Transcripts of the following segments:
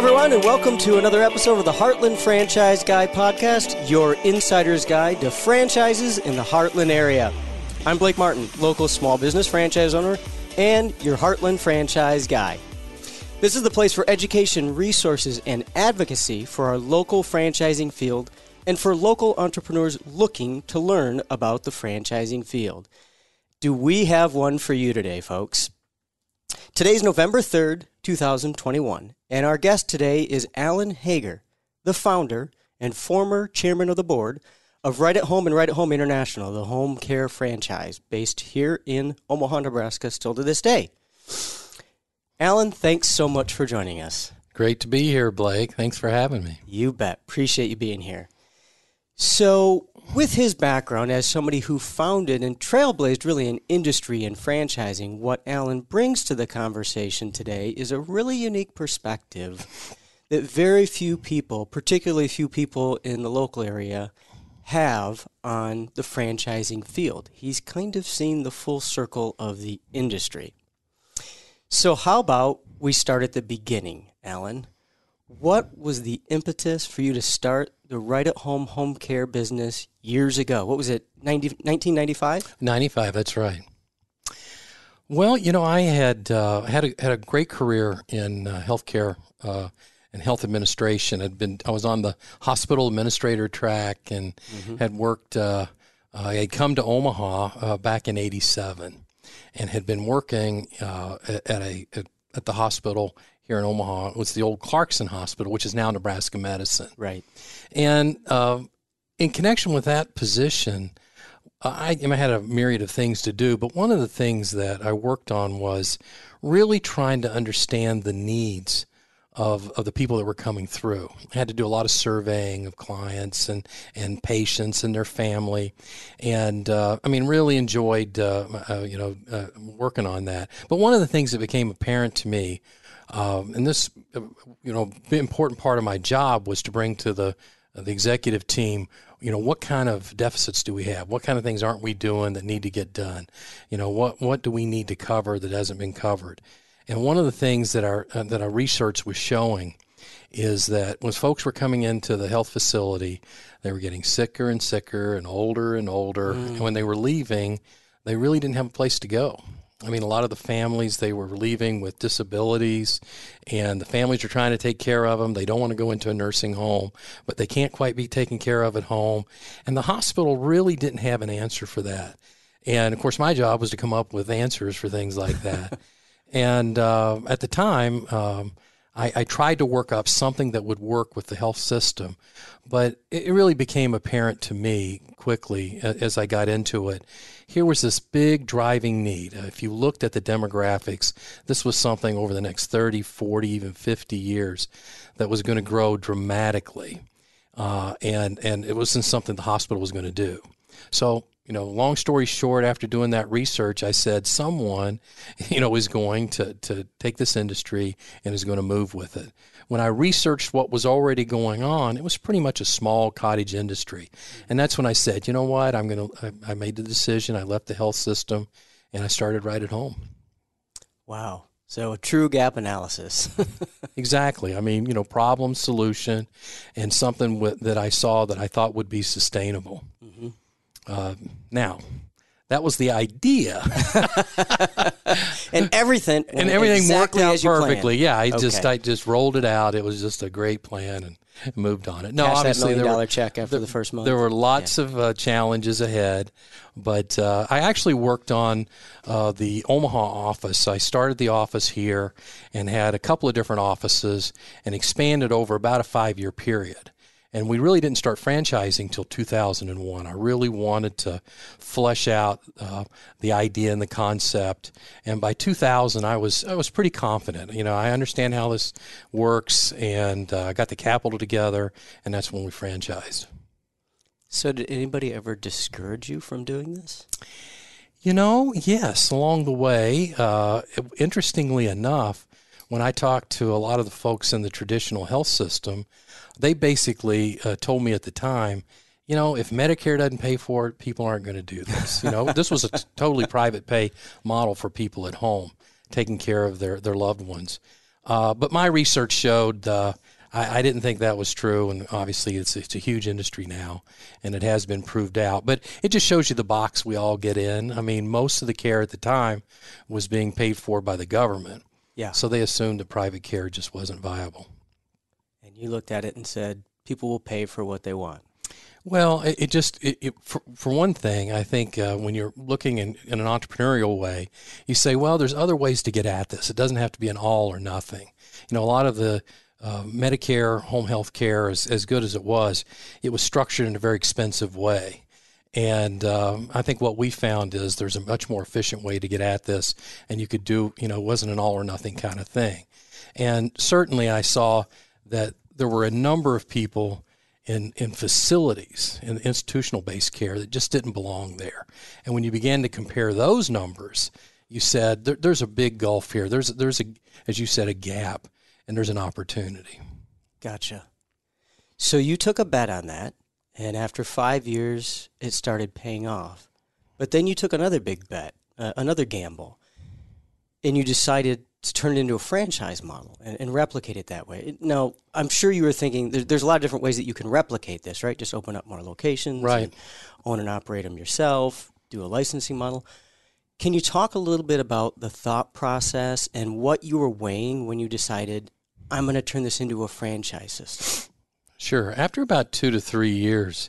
everyone, and welcome to another episode of the Heartland Franchise Guy podcast, your insider's guide to franchises in the Heartland area. I'm Blake Martin, local small business franchise owner, and your Heartland Franchise Guy. This is the place for education, resources, and advocacy for our local franchising field and for local entrepreneurs looking to learn about the franchising field. Do we have one for you today, folks? Today's November 3rd, 2021, and our guest today is Alan Hager, the founder and former chairman of the board of Right at Home and Right at Home International, the home care franchise based here in Omaha, Nebraska, still to this day. Alan, thanks so much for joining us. Great to be here, Blake. Thanks for having me. You bet. Appreciate you being here. So, with his background as somebody who founded and trailblazed really an industry in franchising, what Alan brings to the conversation today is a really unique perspective that very few people, particularly few people in the local area, have on the franchising field. He's kind of seen the full circle of the industry. So how about we start at the beginning, Alan? What was the impetus for you to start the Right at Home home care business years ago? What was it, 1995? 95, that's right. Well, you know, I had a great career in healthcare and health administration. I was on the hospital administrator track and had worked. I had come to Omaha back in '87 and had been working at the hospital here in Omaha. It was the old Clarkson Hospital, which is now Nebraska Medicine. Right. And in connection with that position, I had a myriad of things to do, but one of the things that I worked on was really trying to understand the needs of the people that were coming through. I had to do a lot of surveying of clients and patients and their family, and really enjoyed working on that. But one of the things that became apparent to me, and this important part of my job was to bring to the executive team, what kind of deficits do we have? What kind of things aren't we doing that need to get done? What do we need to cover that hasn't been covered? And one of the things that our research was showing is that when folks were coming into the health facility, they were getting sicker and sicker and older. And when they were leaving, they really didn't have a place to go. I mean, a lot of the families, they were leaving with disabilities, and the families are trying to take care of them. They don't want to go into a nursing home, but they can't quite be taken care of at home. And the hospital really didn't have an answer for that. And, of course, my job was to come up with answers for things like that. And at the time, I tried to work up something that would work with the health system, but it really became apparent to me quickly as I got into it. Here was this big driving need. If you looked at the demographics, this was something over the next 30, 40, even 50 years that was going to grow dramatically, and it wasn't something the hospital was going to do. So, long story short, after doing that research, I said someone, is going to take this industry and is going to move with it. When I researched what was already going on, it was pretty much a small cottage industry. And that's when I said, you know what, I made the decision. I left the health system and I started Right at Home. Wow. So a true gap analysis. Exactly. I mean, problem, solution, and something that I saw that I thought would be sustainable. Now, that was the idea, and everything exactly worked out perfectly. Planned. Yeah, I just rolled it out. It was just a great plan and moved on it. No, Cash obviously that $1 million check after the first month. There were lots of challenges ahead, but I actually worked on the Omaha office. I started the office here and had a couple of different offices and expanded over about a 5-year period. And we really didn't start franchising until 2001. I really wanted to flesh out the idea and the concept. And by 2000, I was pretty confident. I understand how this works, and I got the capital together, and that's when we franchised. So did anybody ever discourage you from doing this? Yes, along the way. Interestingly enough, when I talked to a lot of the folks in the traditional health system, they basically told me at the time, if Medicare doesn't pay for it, people aren't going to do this. This was a totally private pay model for people at home, taking care of their loved ones. But my research showed I didn't think that was true, and obviously it's a huge industry now, and it has been proved out. But it just shows you the box we all get in. I mean, most of the care at the time was being paid for by the government. Yeah. So they assumed that private care just wasn't viable. And you looked at it and said, people will pay for what they want. Well, for one thing, I think when you're looking in an entrepreneurial way, you say, well, there's other ways to get at this. It doesn't have to be an all or nothing. You know, a lot of the Medicare, home health care, as good as it was structured in a very expensive way. And I think what we found is there's a much more efficient way to get at this, and you could do, it wasn't an all or nothing kind of thing. And certainly I saw that there were a number of people in facilities, in institutional-based care, that just didn't belong there. And when you began to compare those numbers, you said there's a big gulf here. There's a, as you said, a gap, and there's an opportunity. Gotcha. So you took a bet on that, and after 5 years, it started paying off. But then you took another big bet, another gamble, and you decided to turn it into a franchise model and replicate it that way. Now, I'm sure you were thinking there's a lot of different ways that you can replicate this, right? Just open up more locations, right? And own and operate them yourself, do a licensing model. Can you talk a little bit about the thought process and what you were weighing when you decided, I'm going to turn this into a franchise system? Sure. After about 2 to 3 years,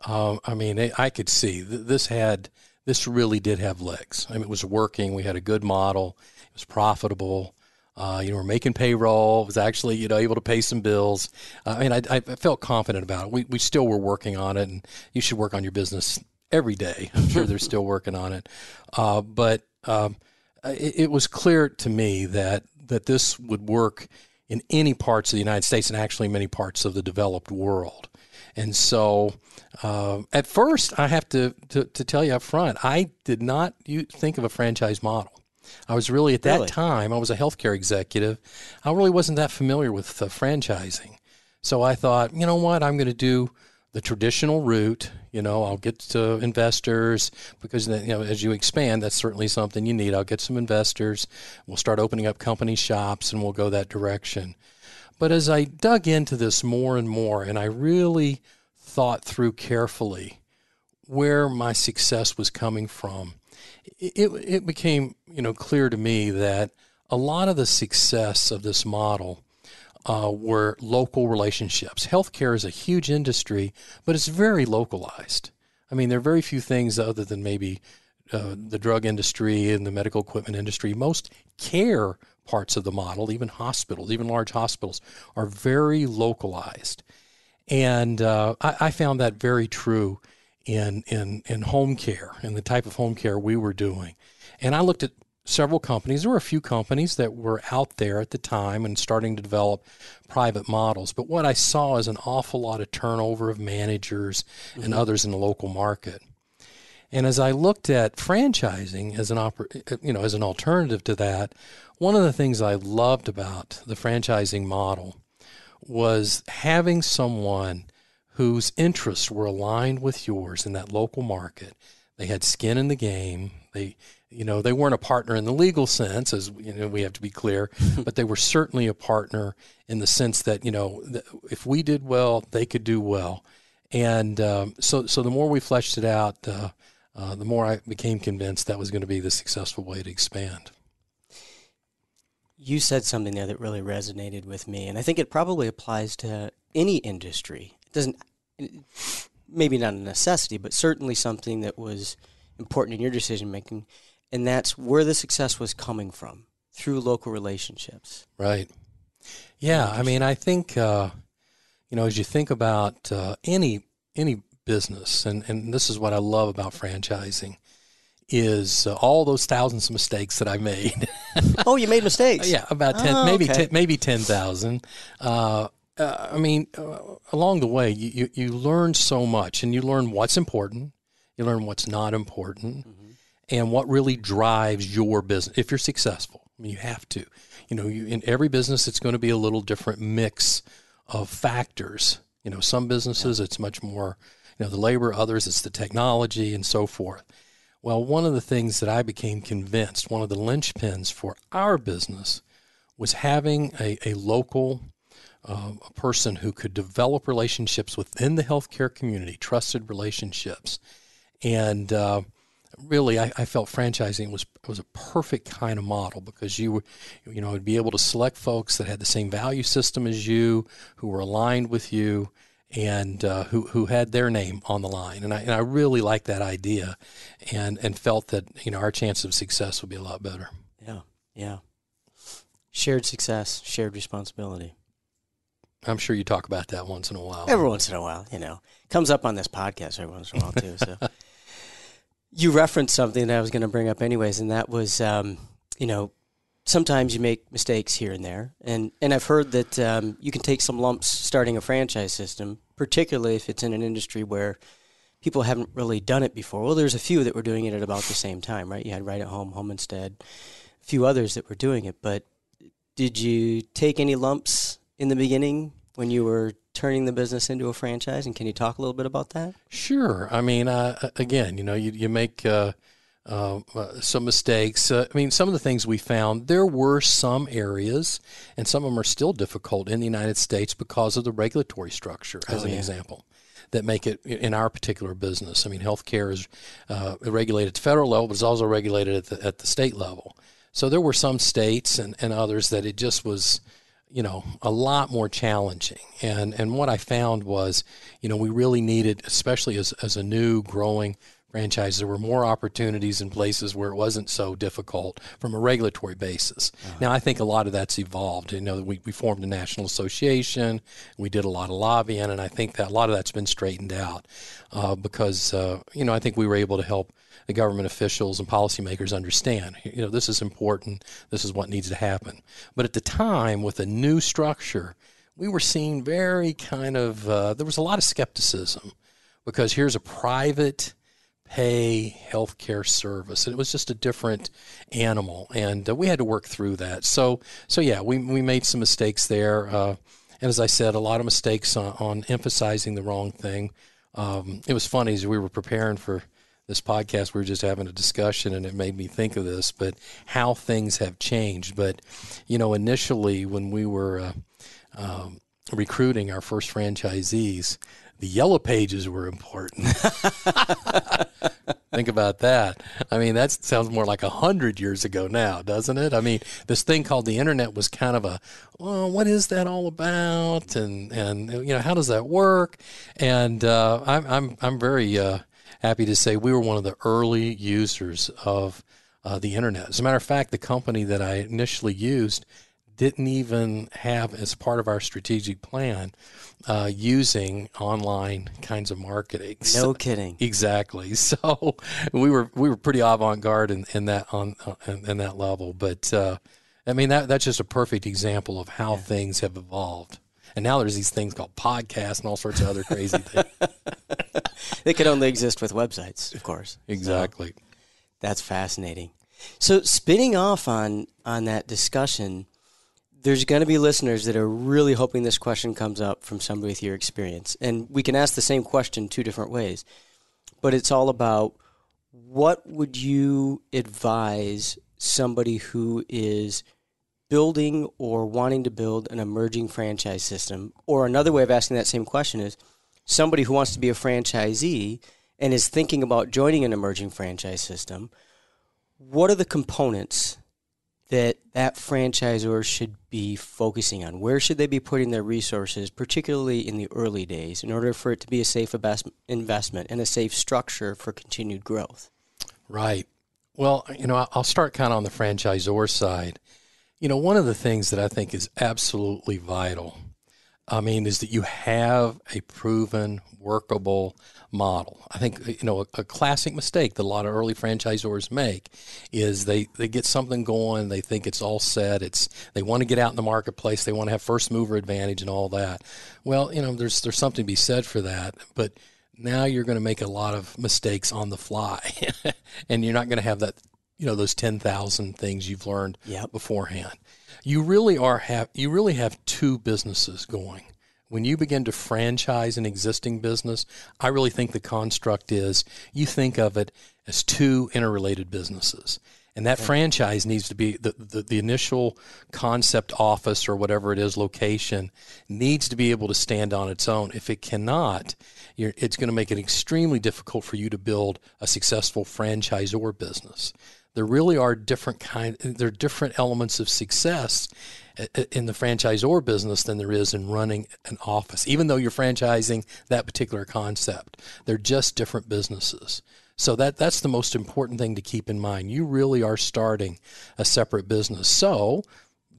I could see this really did have legs. I mean, it was working. We had a good model. It was profitable. We're making payroll. It was actually, able to pay some bills. I felt confident about it. We still were working on it, and you should work on your business every day. I'm sure they're still working on it. But it was clear to me that this would work in any parts of the United States and actually many parts of the developed world. And so at first, I have to tell you up front, I did not think of a franchise model. I was really, at that time, I was a healthcare executive. I really wasn't that familiar with franchising. So I thought, you know what, I'm going to do the traditional route. I'll get to investors because, as you expand, that's certainly something you need. I'll get some investors. We'll start opening up company shops, and we'll go that direction. But as I dug into this more and more, and I really thought through carefully where my success was coming from, it became, clear to me that a lot of the success of this model were local relationships. Healthcare is a huge industry, but it's very localized. I mean, there are very few things other than maybe the drug industry and the medical equipment industry. Most care parts of the model, even hospitals, even large hospitals, are very localized. And I found that very true in home care and the type of home care we were doing. And I looked at several companies. There were a few companies that were out there at the time and starting to develop private models. But what I saw is an awful lot of turnover of managers and others in the local market. And as I looked at franchising as as an alternative to that, one of the things I loved about the franchising model was having someone whose interests were aligned with yours in that local market. They had skin in the game. They weren't a partner in the legal sense, as we have to be clear, but they were certainly a partner in the sense that, if we did well, they could do well. And so the more we fleshed it out, the more I became convinced that was going to be the successful way to expand. You said something there that really resonated with me, and I think it probably applies to any industry. It doesn't, maybe not a necessity, but certainly something that was important in your decision making, and that's where the success was coming from, through local relationships. Right. Yeah, I think as you think about any business, and this is what I love about franchising, is all those thousands of mistakes that I made. Oh, you made mistakes? Yeah, about 10, maybe 10,000. Along the way, you learn so much, and you learn what's important, you learn what's not important, and what really drives your business. If you're successful, you have to. In every business, it's going to be a little different mix of factors. Some businesses, it's much more, the labor, others, it's the technology and so forth. Well, one of the things that I became convinced, one of the linchpins for our business, was having a local a person who could develop relationships within the healthcare community, trusted relationships. And really, I felt franchising was a perfect kind of model, because you would be able to select folks that had the same value system as you, who were aligned with you, and who had their name on the line. And I really liked that idea, and felt that our chance of success would be a lot better. Yeah. Shared success, shared responsibility. I'm sure you talk about that once in a while. Every once in a while, comes up on this podcast every once in a while too. So you referenced something that I was going to bring up anyways, and that was, sometimes you make mistakes here and there, and I've heard that you can take some lumps starting a franchise system, particularly if it's in an industry where people haven't really done it before. Well, there's a few that were doing it at about the same time, right? You had Right at Home, Home Instead, a few others that were doing it, but did you take any lumps in the beginning when you were turning the business into a franchise? And can you talk a little bit about that? Sure. I mean, again, you make some mistakes. Some of the things we found, there were some areas, and some of them are still difficult in the United States because of the regulatory structure, as an example, that make it in our particular business. I mean, healthcare is regulated at the federal level, but it's also regulated at the state level. So there were some states and others that it just was, a lot more challenging. And what I found was, we really needed, especially as a new growing franchise, there were more opportunities in places where it wasn't so difficult from a regulatory basis. Now, I think a lot of that's evolved. We formed a national association. We did a lot of lobbying, and I think that a lot of that's been straightened out because, I think we were able to help the government officials and policymakers understand, this is important, this is what needs to happen. But at the time, with a new structure, we were seeing very kind of, there was a lot of skepticism, because here's a private pay healthcare service, and it was just a different animal, and we had to work through that. So yeah, we made some mistakes there, and as I said, a lot of mistakes on emphasizing the wrong thing. It was funny, as we were preparing for this podcast, we were just having a discussion, and it made me think of this, but how things have changed. But, initially when we were recruiting our first franchisees, the yellow pages were important. Think about that. I mean, that sounds more like 100 years ago now, doesn't it? I mean, this thing called the internet was kind of what is that all about? And how does that work? And I'm very happy to say we were one of the early users of the internet. As a matter of fact, the company that I initially used didn't even have, as part of our strategic plan, using online kinds of marketing. No kidding. Exactly. So we were pretty avant-garde in that level. But that's just a perfect example of how things have evolved. And now there's these things called podcasts and all sorts of other crazy things. They could only exist with websites, of course. Exactly. So that's fascinating. So spinning off on that discussion, there's going to be listeners that are really hoping this question comes up from somebody with your experience. And we can ask the same question two different ways. But it's all about, what would you advise somebody who is building or wanting to build an emerging franchise system? Or another way of asking that same question is, somebody who wants to be a franchisee and is thinking about joining an emerging franchise system, what are the components that franchisor should be focusing on? Where should they be putting their resources, particularly in the early days, in order for it to be a safe investment and a safe structure for continued growth? Right. Well, I'll start kind of on the franchisor side. One of the things that I think is absolutely vital, is that you have a proven, workable model. I think, a classic mistake that a lot of early franchisors make is they get something going, they think it's all set, they want to get out in the marketplace, they want to have first mover advantage and all that. Well, there's something to be said for that, but now you're going to make a lot of mistakes on the fly, and you're not going to have that, those 10,000 things you've learned beforehand. You really have two businesses going. When you begin to franchise an existing business, I really think the construct is you think of it as two interrelated businesses. And that franchise needs to be the initial concept office or whatever it is, location, needs to be able to stand on its own. If it cannot, it's going to make it extremely difficult for you to build a successful franchisor business. There really are different elements of success in the franchisor business than there is in running an office, even though you're franchising that particular concept. They're just different businesses. So that's the most important thing to keep in mind. You really are starting a separate business. So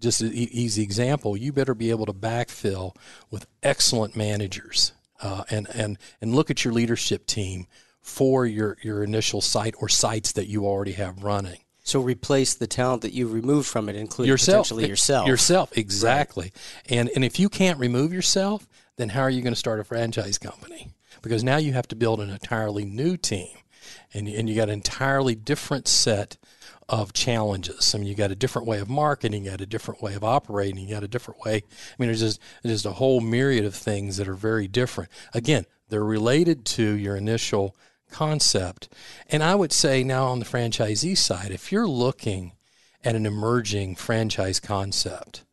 just an easy example, you better be able to backfill with excellent managers and look at your leadership team for your initial site or sites that you already have running. So replace the talent that you removed from it, including potentially yourself. Yourself, exactly. Right. And if you can't remove yourself, then how are you going to start a franchise company? Because now you have to build an entirely new team. And you got an entirely different set of challenges. I mean, you got a different way of marketing, you got a different way of operating, you got a different way. I mean, there's just a whole myriad of things that are very different. Again, they're related to your initial concept. And I would say now on the franchisee side, if you're looking at an emerging franchise concept,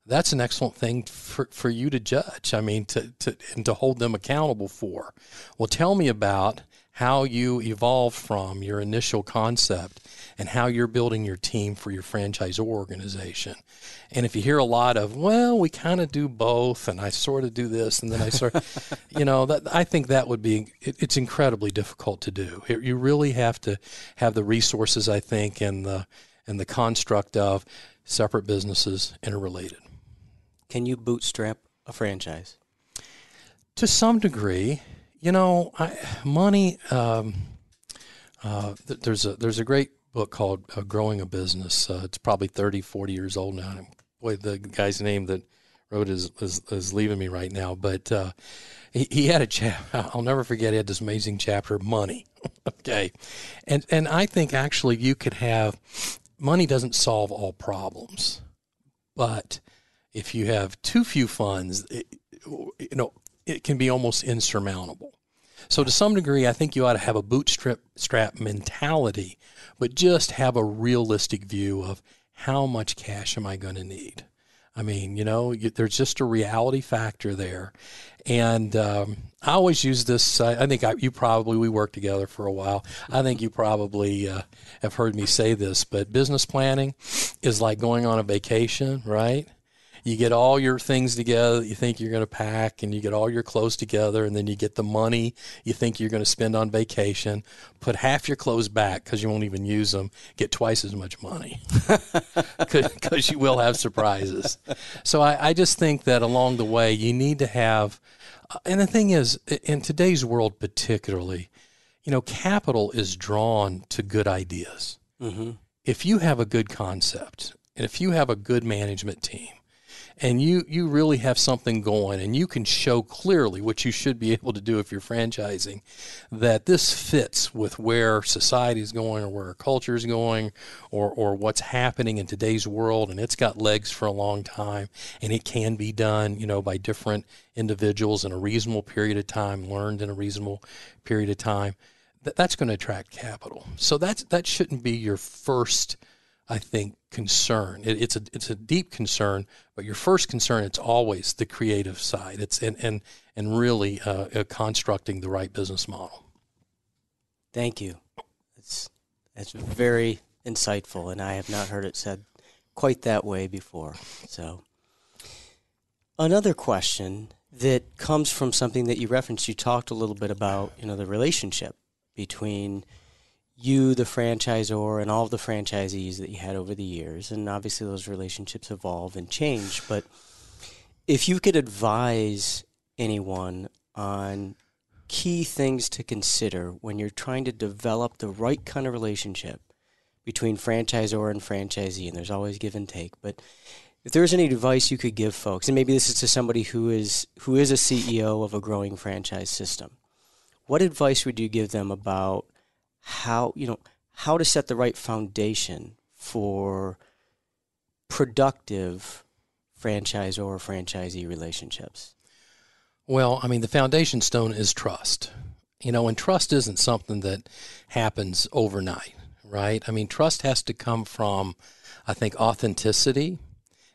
that's an excellent thing for you to judge. I mean, to hold them accountable for. Well, tell me about how you evolved from your initial concept and how you're building your team for your franchisor organization. And if you hear a lot of, well, we kind of do both, and I sort of do this, and then I sort of, I think that would be, it's incredibly difficult to do. You really have to have the resources, I think, and the construct of separate businesses interrelated. Can you bootstrap a franchise? To some degree. Money. There's a great book called Growing a Business. It's probably 30, 40 years old now. Boy, the guy's name that wrote is leaving me right now. But he had a chapter. I'll never forget. He had this amazing chapter, money. Okay, and I think actually you could have money doesn't solve all problems, but if you have too few funds, it can be almost insurmountable. So to some degree, I think you ought to have a bootstrap mentality, but just have a realistic view of how much cash am I going to need? I mean, there's just a reality factor there. And I always use this. I think we worked together for a while. I think you probably have heard me say this, but business planning is like going on a vacation, right? You get all your things together that you think you're going to pack, and you get all your clothes together, and then you get the money you think you're going to spend on vacation, put half your clothes back because you won't even use them, get twice as much money because you will have surprises. So I just think that along the way you need to have, and the thing is, in today's world particularly, capital is drawn to good ideas. Mm-hmm. If you have a good concept, and if you have a good management team, and you really have something going, and you can show clearly, what you should be able to do if you're franchising, that this fits with where society is going or where our culture is going or what's happening in today's world, and it's got legs for a long time, and it can be done, by different individuals in a reasonable period of time, learned in a reasonable period of time, that's going to attract capital. So that shouldn't be your first, I think, concern. It's a deep concern, but your first concern, it's always the creative side. It's and really constructing the right business model. Thank you. That's very insightful, and I have not heard it said quite that way before. So, another question that comes from something that you referenced. You talked a little bit about the relationship between you, the franchisor, and all of the franchisees that you had over the years. And obviously those relationships evolve and change. But if you could advise anyone on key things to consider when you're trying to develop the right kind of relationship between franchisor and franchisee, and there's always give and take, but if there's any advice you could give folks, and maybe this is to somebody who is a CEO of a growing franchise system, what advice would you give them about how to set the right foundation for productive franchisor or franchisee relationships? Well, I mean, the foundation stone is trust. And trust isn't something that happens overnight, right? I mean, trust has to come from, I think, authenticity.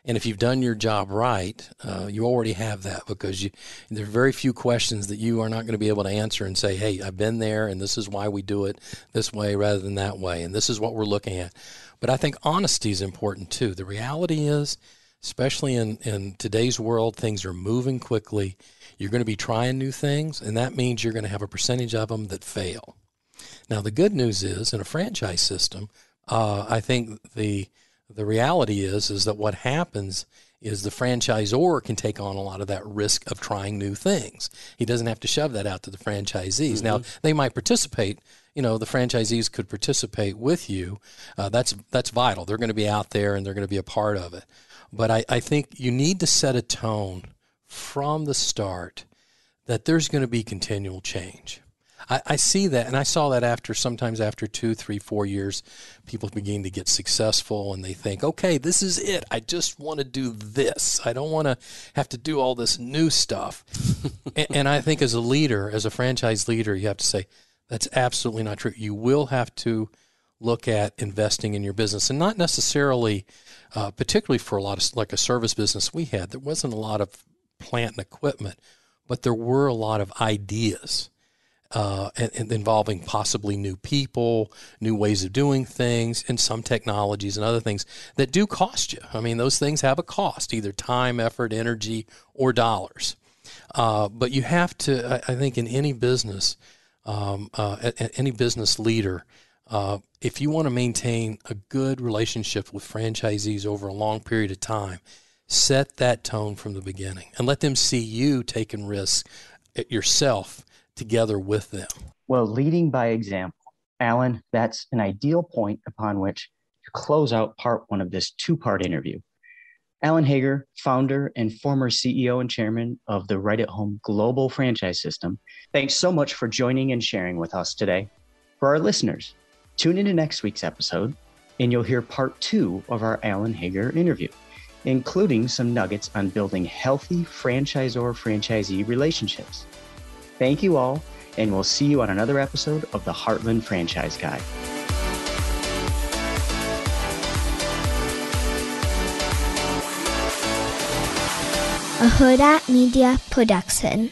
And if you've done your job right, you already have that, because there are very few questions that you are not going to be able to answer and say, hey, I've been there, and this is why we do it this way rather than that way, and this is what we're looking at. But I think honesty is important too. The reality is, especially in today's world, things are moving quickly. You're going to be trying new things, and that means you're going to have a percentage of them that fail. Now, the good news is, in a franchise system, I think the reality is that what happens is the franchisor can take on a lot of that risk of trying new things. He doesn't have to shove that out to the franchisees. Mm-hmm. Now, they might participate. The franchisees could participate with you. That's vital. They're going to be out there, and they're going to be a part of it. But I think you need to set a tone from the start that there's going to be continual change. I see that, and I saw that sometimes after 2, 3, 4 years, people begin to get successful, and they think, okay, this is it. I just want to do this. I don't want to have to do all this new stuff. and I think as a leader, as a franchise leader, you have to say, that's absolutely not true. You will have to look at investing in your business, and not necessarily, particularly for a lot of, like a service business we had, there wasn't a lot of plant and equipment, but there were a lot of ideas. And involving possibly new people, new ways of doing things, and some technologies and other things that do cost you. I mean, those things have a cost, either time, effort, energy, or dollars. But you have to, I think, in any business, any business leader, if you want to maintain a good relationship with franchisees over a long period of time, set that tone from the beginning and let them see you taking risks yourself together with them. Well, leading by example. Alan, that's an ideal point upon which to close out part one of this two-part interview. Alan Hager, founder and former CEO and chairman of the Right at Home Global Franchise System, thanks so much for joining and sharing with us today. For our listeners, tune into next week's episode, and you'll hear part 2 of our Alan Hager interview, including some nuggets on building healthy franchisor-franchisee relationships. Thank you all, and we'll see you on another episode of the Heartland Franchise Guide. A Hurrdat Media Production.